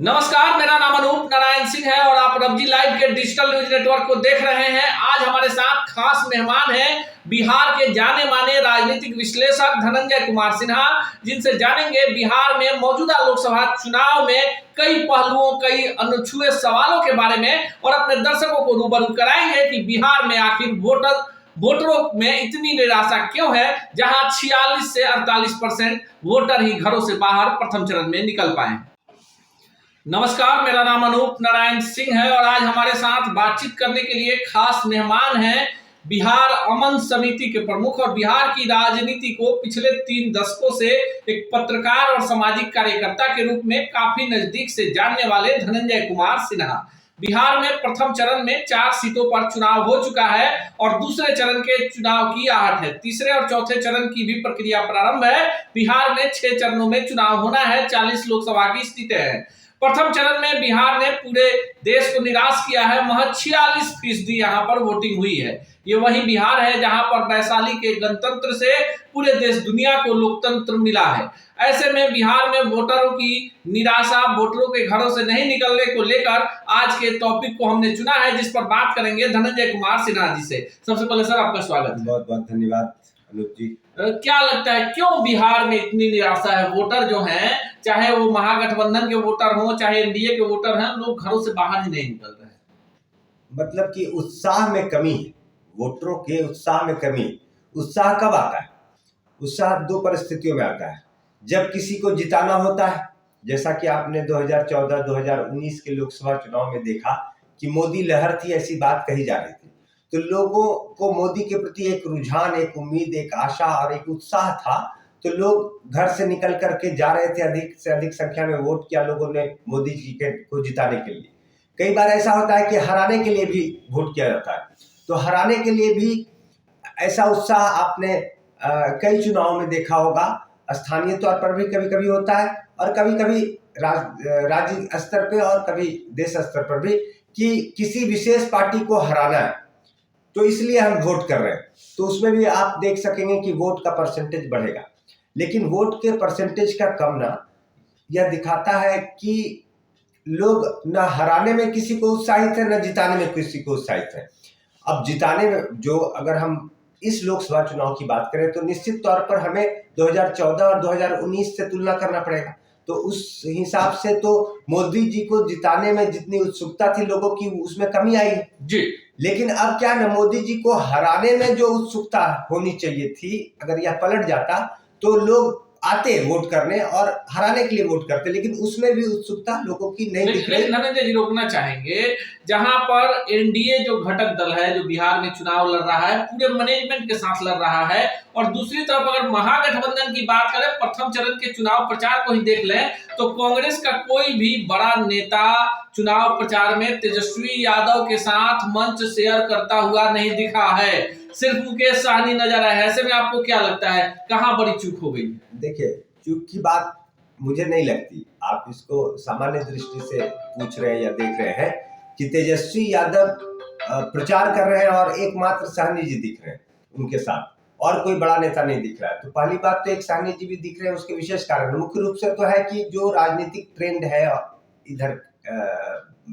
नमस्कार, मेरा नाम अनूप नारायण सिंह है और आप रब्जी लाइव के डिजिटल न्यूज नेटवर्क को देख रहे हैं। आज हमारे साथ खास मेहमान हैं बिहार के जाने माने राजनीतिक विश्लेषक धनंजय कुमार सिन्हा, जिनसे जानेंगे बिहार में मौजूदा लोकसभा चुनाव में कई पहलुओं, कई अनछुए सवालों के बारे में और अपने दर्शकों को रूबरू कराएंगे कि बिहार में आखिर वोटरों में इतनी निराशा क्यों है, जहां 46 से 48% वोटर ही घरों से बाहर प्रथम चरण में निकल पाए। नमस्कार, मेरा नाम अनूप नारायण सिंह है और आज हमारे साथ बातचीत करने के लिए खास मेहमान हैं बिहार अमन समिति के प्रमुख और बिहार की राजनीति को पिछले 3 दशकों से एक पत्रकार और सामाजिक कार्यकर्ता के रूप में काफी नजदीक से जानने वाले धनंजय कुमार सिन्हा। बिहार में प्रथम चरण में 4 सीटों पर चुनाव हो चुका है और दूसरे चरण के चुनाव की आहट है। तीसरे और चौथे चरण की भी प्रक्रिया प्रारंभ है। बिहार में 6 चरणों में चुनाव होना है। 40 लोकसभा की सीटें हैं। प्रथम चरण में बिहार ने पूरे देश को निराश किया है। महज 46% यहाँ पर वोटिंग हुई है। ये वही बिहार है जहां पर वैशाली के गणतंत्र से पूरे देश दुनिया को लोकतंत्र मिला है। ऐसे में बिहार में वोटरों की निराशा, वोटरों के घरों से नहीं निकलने को लेकर आज के टॉपिक को हमने चुना है, जिस पर बात करेंगे धनंजय कुमार सिन्हा जी से। सबसे पहले सर, आपका स्वागत है। बहुत बहुत धन्यवाद अनूप जी। क्या लगता है क्यों बिहार में इतनी निराशा है? वोटर जो हैं, चाहे वो महागठबंधन के वोटर हों, चाहे एनडीए के वोटर हैं, लोग घरों से बाहर ही नहीं निकल रहे हैं। मतलब कि उत्साह में कमी है, वोटरों के उत्साह में कमी। उत्साह कब आता है? उत्साह 2 परिस्थितियों में आता है। जब किसी को जिताना होता है, जैसा कि आपने 2014-2019 के लोकसभा चुनाव में देखा कि मोदी लहर थी, ऐसी बात कही जा रही थी, तो लोगों को मोदी के प्रति एक रुझान, एक उम्मीद, एक आशा और एक उत्साह था। तो लोग घर से निकल करके जा रहे थे। अधिक से अधिक संख्या में वोट किया लोगों ने मोदी जी को जिताने के लिए। कई बार ऐसा होता है कि हराने के लिए भी वोट किया जाता है। तो हराने के लिए भी ऐसा उत्साह आपने कई चुनावों में देखा होगा। स्थानीय तौर पर भी कभी कभी होता है और कभी कभी राज्य स्तर पे और कभी देश स्तर पर भी, कि किसी विशेष पार्टी को हराना है तो इसलिए हम वोट कर रहे हैं। तो उसमें भी आप देख सकेंगे कि वोट का परसेंटेज बढ़ेगा। लेकिन वोट के परसेंटेज का कमना यह दिखाता है कि लोग न हराने में किसी को उत्साहित है, न जिताने में किसी को उत्साहित है। अब जिताने में जो, अगर हम इस लोकसभा चुनाव की बात करें तो निश्चित तौर पर हमें 2014 और 2019 से तुलना करना पड़ेगा। तो उस हिसाब से तो मोदी जी को जिताने में जितनी उत्सुकता थी लोगों की, उसमें कमी आई है जी। लेकिन अब क्या है, मोदी जी को हराने में जो उत्सुकता होनी चाहिए थी, अगर यह पलट जाता तो लोग आते वोट करने और हराने के लिए वोट करते, लेकिन उसमें भी उत्सुकता लोगों की नहीं दिख रही। धनंजय जी, रोकना चाहेंगे, जहां पर एनडीए जो घटक दल है, जो बिहार में चुनाव लड़ रहा है, पूरे मैनेजमेंट के साथ लड़ रहा है, और दूसरी तरफ अगर महागठबंधन की बात करें, प्रथम चरण के चुनाव प्रचार को ही देख लें तो कांग्रेस का कोई भी बड़ा नेता चुनाव प्रचार में तेजस्वी यादव के साथ मंच शेयर करता हुआ नहीं दिखा है। सिर्फ मुकेश सहनी नजर आए। ऐसे में आपको क्या लगता है, कहां बड़ी चूक हो गई? देखिए, चूक की बात मुझे नहीं लगती। आप इसको सामान्य दृष्टि से पूछ रहे हैं या देख रहे हैं कि तेजस्वी यादव प्रचार कर रहे हैं और एकमात्र सहनी जी दिख रहे हैं उनके साथ, और कोई बड़ा नेता नहीं दिख रहा है। तो पहली बात तो एक सहनी जी भी दिख रहे हैं, उसके विशेष कारण मुख्य रूप से तो है कि जो राजनीतिक ट्रेंड है इधर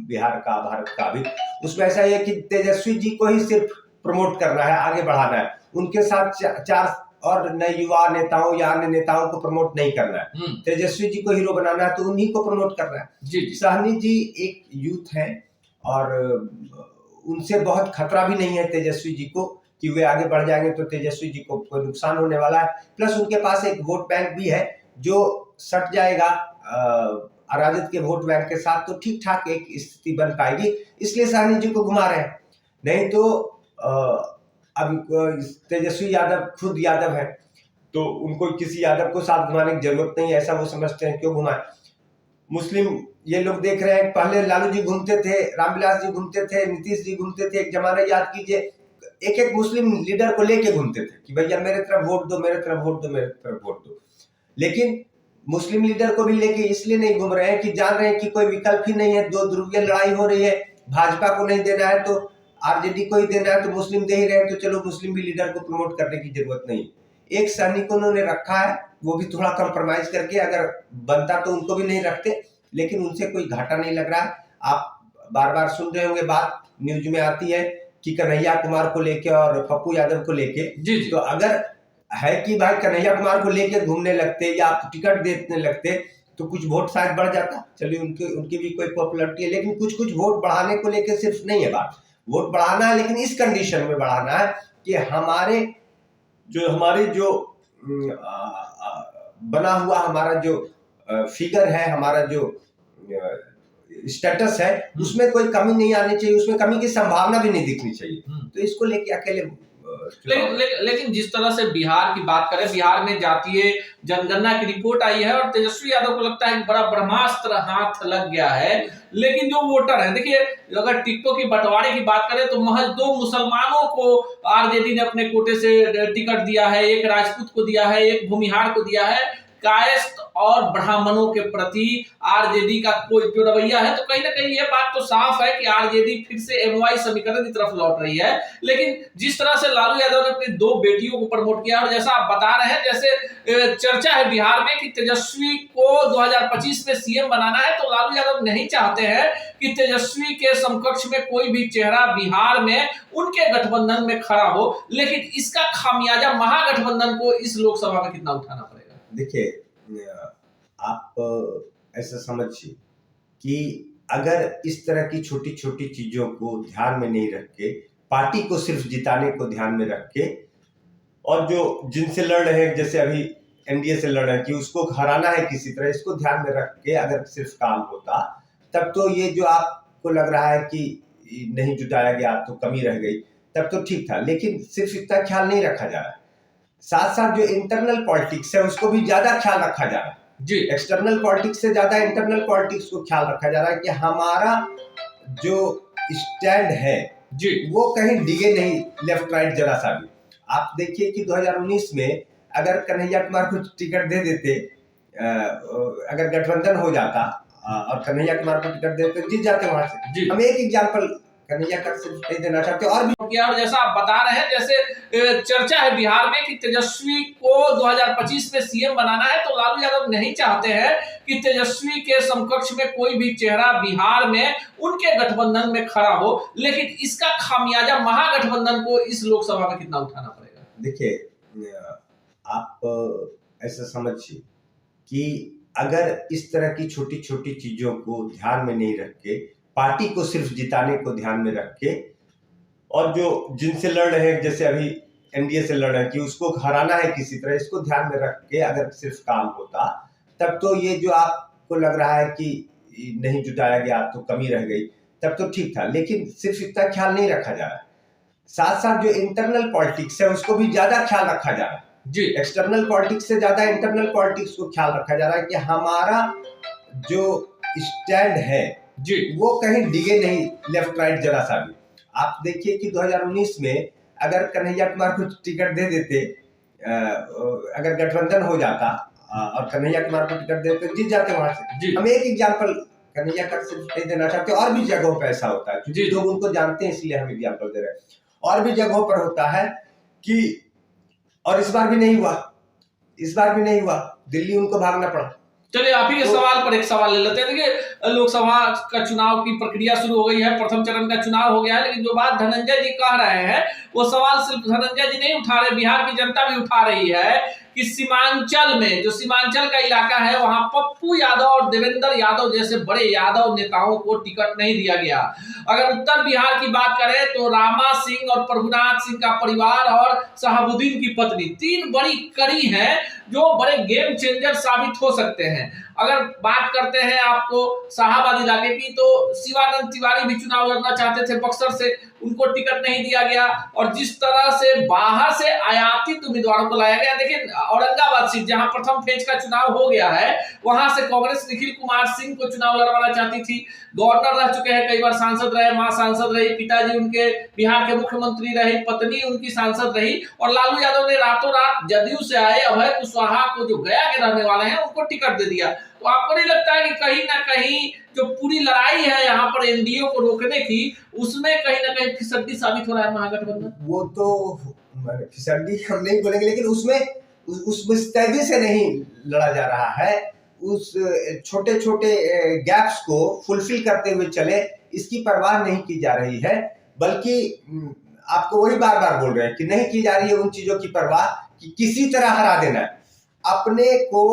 बिहार का, भारत का भी, उसमें ऐसा है कि तेजस्वी जी को ही सिर्फ प्रमोट करना है, आगे बढ़ाना है। उनके साथ 4 और नए युवा नेताओं या अन्य नेताओं को प्रमोट नहीं करना है। तेजस्वी जी को हीरो बनाना है, तो उन्हीं को प्रमोट करना है। जी। सहनी जी एक यूथ है और उनसे बहुत खतरा भी नहीं है तेजस्वी जी को कि वे आगे बढ़ जाएंगे तो तेजस्वी जी को कोई नुकसान होने वाला है। प्लस उनके पास एक वोट बैंक भी है जो सट जाएगा अराजक के वोट बैंक के साथ, तो ठीक ठाक एक स्थिति बन पाएगी। इसलिए सहनी जी को घुमा रहे हैं। नहीं तो अब तेजस्वी यादव खुद यादव है, तो उनको किसी यादव को साथ घुमाने की जरूरत नहीं है, ऐसा वो समझते हैं, क्यों घुमाए। मुस्लिम ये लोग देख रहे हैं, पहले लालू जी घूमते थे, रामविलास जी घूमते थे, नीतीश जी घूमते थे। एक जमाना याद कीजिए, एक एक मुस्लिम लीडर को लेके घूमते थे कि भैया मेरे तरफ वोट दो, मेरे तरफ वोट दो, मेरे तरफ वोट दो। लेकिन मुस्लिम लीडर को भी लेके इसलिए नहीं घूम रहे हैं कि जान रहे हैं कि कोई विकल्प ही नहीं है, 2 ध्रुवीय लड़ाई हो रही है। भाजपा को नहीं देना है तो आरजेडी को ही देना है, तो मुस्लिम दे ही रहे हैं, तो चलो मुस्लिम भी लीडर को प्रमोट करने की जरूरत नहीं। एक सहनी को उन्होंने रखा है, वो भी थोड़ा कंप्रोमाइज करके, अगर बनता तो उनको भी नहीं रखते। लेकिन उनसे कोई घाटा नहीं लग रहा है। आप बार बार सुन रहे होंगे, बात न्यूज में आती है कि कन्हैया कुमार को लेके और पप्पू यादव को लेके। जी जी। तो अगर है कि भाई कन्हैया कुमार को लेके घूमने लगते या आप टिकट देने लगते तो कुछ वोट शायद बढ़ जाता। चलिए उनकी भी कोई पॉपुलरिटी है, लेकिन कुछ वोट बढ़ाने को लेके सिर्फ नहीं है बात। वोट बढ़ाना है, लेकिन इस कंडीशन में बढ़ाना है कि हमारे जो बना हुआ हमारा जो फिगर है, हमारा जो स्टेटस है, उसमें कोई कमी नहीं आनी चाहिए, उसमें कमी की संभावना भी नहीं दिखनी चाहिए। तो इसको लेके अकेले लेकिन जिस तरह से बिहार की बात करें, बिहार में जातीय जनगणना की रिपोर्ट आई है और तेजस्वी यादव को लगता है कि बड़ा ब्रह्मास्त्र हाथ लग गया है। लेकिन जो वोटर है, देखिए अगर टिकटों की बंटवारे की बात करें तो महज 2 मुसलमानों को आरजेडी ने अपने कोटे से टिकट दिया है, एक राजपूत को दिया है, एक भूमिहार को दिया है। कायस्थ और ब्राह्मणों के प्रति आरजेडी का कोई जो रवैया है, तो कहीं ना कहीं ये बात तो साफ है कि आरजेडी फिर से एमवाई समीकरण की तरफ लौट रही है। लेकिन जिस तरह से लालू यादव ने अपनी 2 बेटियों को प्रमोट किया और जैसा आप बता रहे हैं, जैसे चर्चा है बिहार में कि तेजस्वी को 2025 में सीएम बनाना है, तो लालू यादव नहीं चाहते हैं कि तेजस्वी के समकक्ष में कोई भी चेहरा बिहार में उनके गठबंधन में खड़ा हो। लेकिन इसका खामियाजा महागठबंधन को इस लोकसभा में कितना उठाना पड़ेगा? देखिए, आप ऐसा समझिए कि अगर इस तरह की छोटी छोटी चीजों को ध्यान में नहीं रख के, पार्टी को सिर्फ जिताने को ध्यान में रख के, और जो जिनसे लड़ रहे हैं, जैसे अभी एनडीए से लड़ रहे हैं कि उसको हराना है किसी तरह, इसको ध्यान में रख के अगर सिर्फ काम होता, तब तो ये जो आपको लग रहा है कि नहीं जुटाया गया तो कमी रह गई, तब तो ठीक था। लेकिन सिर्फ इतना ख्याल नहीं रखा जा रहा है, साथ साथ जो इंटरनल पॉलिटिक्स है उसको भी ज्यादा ख्याल रखा जा रहा है जी। एक्सटर्नल पॉलिटिक्स से ज्यादा इंटरनल पॉलिटिक्स को ख्याल रखा जा रहा है कि हमारा जो स्टैंड है जी, वो कहीं डिगे नहीं लेफ्ट राइट जरा सा भी। आप देखिए कि 2019 में अगर कन्हैया कुमार को टिकट दे देते, अगर गठबंधन हो जाता और कन्हैया कुमार को टिकट दे देते, जीत जाते वहां से। हम एक एग्जाम्पल कन्हैया का सिर्फ नहीं देना चाहते और भी किया। और जैसा आप बता रहे हैं, जैसे चर्चा है बिहार में कि तेजस्वी को 2025 में सीएम बनाना है, तो लालू यादव नहीं चाहते हैं कि तेजस्वी के समकक्ष में कोई भी चेहरा बिहार में उनके गठबंधन में खड़ा हो। लेकिन इसका खामियाजा महागठबंधन को इस लोकसभा में कितना उठाना पड़ेगा? देखिए, आप ऐसा समझिए कि अगर इस तरह की छोटी छोटी चीजों को ध्यान में नहीं रख के, पार्टी को सिर्फ जिताने को ध्यान में रख के, और जो जिनसे लड़ रहे हैं, जैसे अभी एनडीए से लड़ रहे हैं कि उसको हराना है किसी तरह, इसको ध्यान में रख के अगर सिर्फ काम होता, तब तो ये जो आपको लग रहा है कि नहीं जुटाया गया तो कमी रह गई, तब तो ठीक था। लेकिन सिर्फ इतना ख्याल नहीं रखा जा रहा है, साथ साथ जो इंटरनल पॉलिटिक्स है उसको भी ज्यादा ख्याल रखा जा रहा है जी। एक्सटर्नल पॉलिटिक्स से ज्यादा इंटरनल पॉलिटिक्स को ख्याल रखा जा रहा है कि हमारा जो स्टैंड है जी, वो कहीं डिगे नहीं लेफ्ट राइट जरा सा भी। आप देखिए कि 2019 में अगर कन्हैया कुमार को टिकट दे देते, अगर गठबंधन हो जाता और कन्हैया कुमार को टिकट दे देते, जीत जाते वहां से। हम एक एग्जाम्पल कन्हैया का सिर्फ नहीं देना चाहते और भी जगहों पर ऐसा होता है, क्योंकि लोग उनको जानते हैं इसलिए हम एग्जाम्पल दे रहे हैं। और भी जगहों पर होता है कि, और इस बार भी नहीं हुआ, दिल्ली उनको भागना पड़ा। चलिए आप ही के सवाल पर एक सवाल ले लेते हैं। देखिए लोकसभा का चुनाव की प्रक्रिया शुरू हो गई है, प्रथम चरण का चुनाव हो गया है, लेकिन जो बात धनंजय जी कह रहे हैं वो सवाल सिर्फ धनंजय जी नहीं उठा रहे, बिहार की जनता भी उठा रही है कि सीमांचल में, जो सीमांचल का इलाका है, वहां पप्पू यादव और देवेंद्र यादव जैसे बड़े यादव नेताओं को टिकट नहीं दिया गया। अगर उत्तर बिहार की बात करें तो रामा सिंह और प्रभुनाथ सिंह का परिवार और शहाबुद्दीन की पत्नी 3 बड़ी कड़ी हैं जो बड़े गेम चेंजर साबित हो सकते हैं। अगर बात करते हैं आपको शाहाबाद इलाके की, तो शिवानंद तिवारी भी चुनाव लड़ना चाहते थे बक्सर से, उनको टिकट नहीं दिया गया। और जिस तरह से बाहर से आयातित उम्मीदवारों को लाया गया, देखिए औरंगाबाद सीट जहां प्रथम फेज का चुनाव हो गया है, वहां से कांग्रेस निखिल कुमार सिंह को चुनाव लड़वाना चाहती थी। गवर्नर रह चुके हैं, कई बार सांसद रहे, मां सांसद रही, पिताजी उनके बिहार के मुख्यमंत्री रहे, पत्नी उनकी सांसद रही। और लालू यादव ने रातों रात जदयू से आए अभय कुशवाहा को, जो गया के रहने वाले हैं, उनको टिकट दे दिया। तो आपको नहीं लगता है कि कहीं ना कहीं जो पूरी लड़ाई है यहाँ पर एनडीए को रोकने की, उसमें कहीं ना कहीं फिसड्डी साबित हो रहा है महागठबंधन? वो तो फिसड्डी हम नहीं बोलेंगे, लेकिन उसमें उस मुस्तैदी से नहीं लड़ा जा रहा है, उस छोटे छोटे गैप्स को फुलफिल करते हुए चले, इसकी परवाह नहीं की जा रही है। बल्कि आपको वही बार बार बोल रहे हैं कि नहीं की जा रही है उन चीजों की परवाह कि किसी तरह हरा देना है, अपने को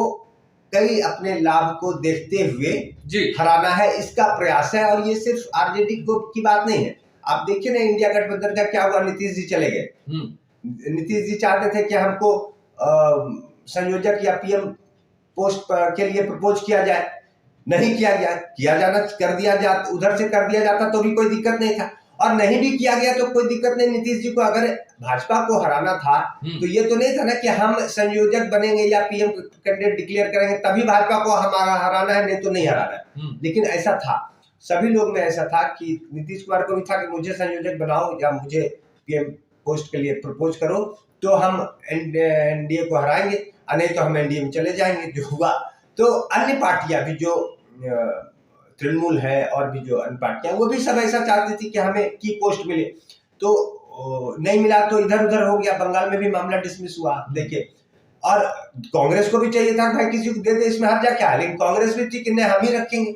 कई अपने लाभ को देखते हुए जी हराना है, इसका प्रयास है। और ये सिर्फ आरजेडी को की बात नहीं है। आप देखिए ना इंडिया गठबंधन का क्या हुआ, नीतीश जी चले गए। नीतीश जी चाहते थे कि हमको संयोजक या पीएम पोस्ट के लिए प्रपोज किया जाए, नहीं किया गया। किया जाना कर दिया जाता, उधर से कर दिया जाता तो भी कोई दिक्कत नहीं था, और नहीं भी किया गया तो कोई दिक्कत नहीं। नीतीश जी को अगर भाजपा को हराना था तो ये तो नहीं था ना कि हम संयोजक बनेंगे या पीएम कैंडिडेट डिक्लेयर करेंगे तभी भाजपा को हमारा हराना है, नहीं तो नहीं हराना है। लेकिन ऐसा था, सभी लोग में ऐसा था कि नीतीश कुमार को भी था कि मुझे संयोजक बनाओ या मुझे पीएम पोस्ट के लिए प्रपोज करो तो हम एनडीए को हराएंगे, नहीं तो हम एनडीए में चले जाएंगे। जो हुआ तो अन्य पार्टियां भी जो तृणमूल है और भी जो अन्य पार्टियां वो भी सब ऐसा चाहती थी कि हमें की पोस्ट मिले, तो नहीं मिला तो इधर उधर हो गया। बंगाल में भी मामला डिसमिस हुआ देखिए, और कांग्रेस को भी चाहिए था भाई किसी को दे दे, इसमें हर्जा क्या है, लेकिन कांग्रेस भी थी कि नहीं हम ही रखेंगे।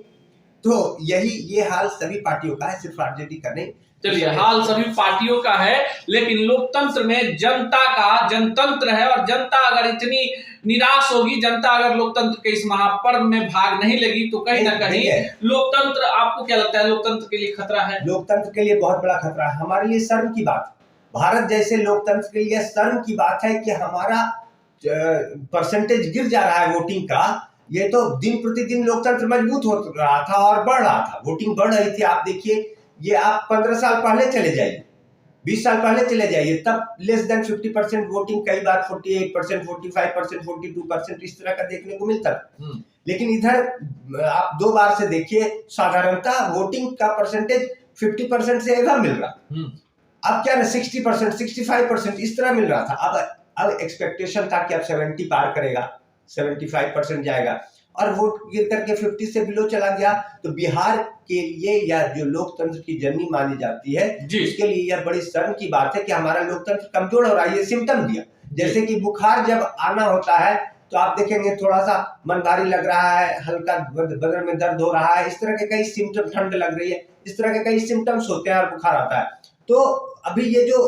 तो ये हाल सभी पार्टियों का है, सिर्फ आरजेडी का नहीं। चलिए, हाल सभी पार्टियों का है, लेकिन लोकतंत्र में जनता का जनतंत्र है, और जनता अगर इतनी निराश होगी, जनता अगर लोकतंत्र के इस महापर्व में भाग नहीं लगी तो कहीं ना कहीं लोकतंत्र, आपको क्या लगता है लोकतंत्र के लिए खतरा है? लोकतंत्र के लिए बहुत बड़ा खतरा है। हमारे लिए शर्म की बात, भारत जैसे लोकतंत्र के लिए शर्म की बात है कि हमारा परसेंटेज गिर जा रहा है वोटिंग का। ये तो दिन प्रतिदिन लोकतंत्र मजबूत हो रहा था और बढ़ रहा था, वोटिंग बढ़ रही थी। आप देखिए, ये आप 15 साल पहले चले जाइए, 20 साल पहले चले जाइए, तब लेस देन 50% वोटिंग, कई बार 48%, 45%, 42% इस तरह का देखने को मिलता था। लेकिन इधर आप 2 बार से देखिए, साधारणतः वोटिंग का परसेंटेज 50% से ज्यादा मिल रहा। अब क्या ना 60%, 65% इस तरह मिल रहा था। अब एक्सपेक्टेशन था कि अब 70 पार करेगा, 75% जाएगा, और वोट गिर करके 50 से बिलो चला गया। तो बिहार के लिए या जो लोकतंत्र की जननी मानी जाती है, उसके लिए यह बड़ी शर्म की बात है कि हमारा लोकतंत्र कमजोर हो रहा है। ये सिम्टम दिया, जैसे कि बुखार जब आना होता है तो आप देखेंगे थोड़ा सा मन भारी लग रहा है, हल्का बदन में दर्द हो रहा है, इस तरह के कई सिम्टम, ठंड लग रही है, इस तरह के कई सिम्टम्स होते हैं और बुखार आता है। तो अभी ये जो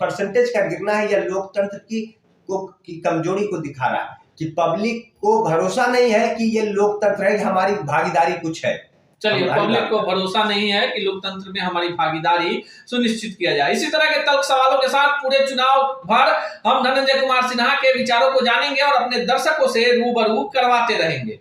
परसेंटेज का गिरना है, यह लोकतंत्र की कमजोरी को दिखा रहा है कि पब्लिक को भरोसा नहीं है कि ये लोकतंत्र है, कि हमारी भागीदारी कुछ है। चलिए, पब्लिक को भरोसा नहीं है कि लोकतंत्र में हमारी भागीदारी सुनिश्चित किया जाए। इसी तरह के तल्ख सवालों के साथ पूरे चुनाव भर हम धनंजय कुमार सिन्हा के विचारों को जानेंगे और अपने दर्शकों से रूबरू करवाते रहेंगे।